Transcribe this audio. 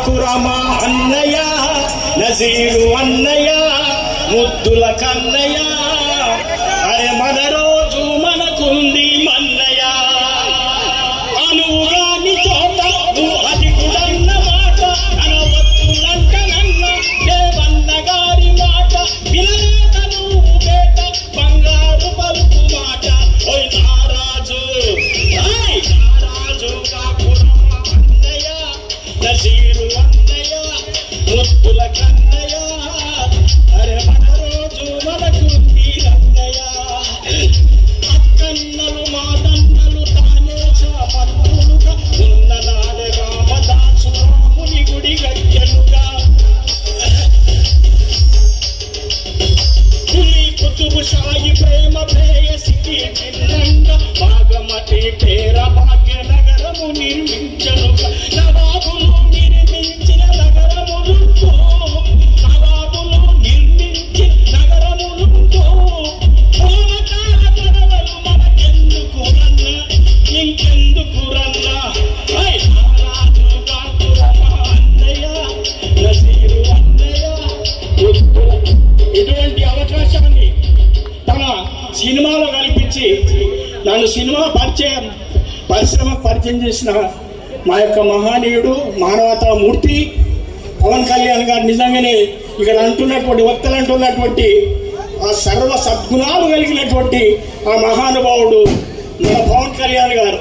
కాకురమా అన్నయ్య నజీరు అన్నయ్య ముద్దుల కన్నయ్య అరే మన రోజు మనకుంది మన్నయ్య అనుగాని చోట అది కుడన్న మాట అనవద్దులంటనన్న దేవన్న గారి మాట వినలేదను బేట బంగారు పలుకు మాట ఓయ్ నారాజు కాకురమా అన్నయ్య నజీరు అన్నయ్య ముద్దుల కన్నయ్య అరే మన రోజు మనకుంది అన్నయ్య అక్కన్నలు మాదన్నలు తానే చాపన్నులుగా ఉన్ననాడే రామదాసు రాముని గుడి గయ్యలుగా పులి కుతుబు సాయి ప్రేమ ప్రేయసికి చిన్నంగా భాగమతి పేర భాగ్య నగరము నిర్మించనుగా నవాబులు నిర్మించిన నగరములుంటూ నవాబులు నిర్మించిన నగరములుంటూ పూర్వకాల గొడవలు మనకెందుకు రన్నా ఇంకెందుకు రన్నా రాజు కాకురమా అన్నయ్య నజీరు అన్నయ్య ఇటువంటి అవకాశాన్ని తన సినిమాలో కల్పించి నన్ను సినిమా పరిశ్రమకు పరిచయం చేసిన మా యొక్క మహానీయుడు మానవతా మూర్తి పవన్ కళ్యాణ్ గారు నిజంగానే ఇక్కడ అంటున్నటువంటి వక్తలు అంటున్నటువంటి ఆ సర్వ సద్గుణాలు కలిగినటువంటి ఆ మహానుభావుడు మన పవన్ కళ్యాణ్ గారు.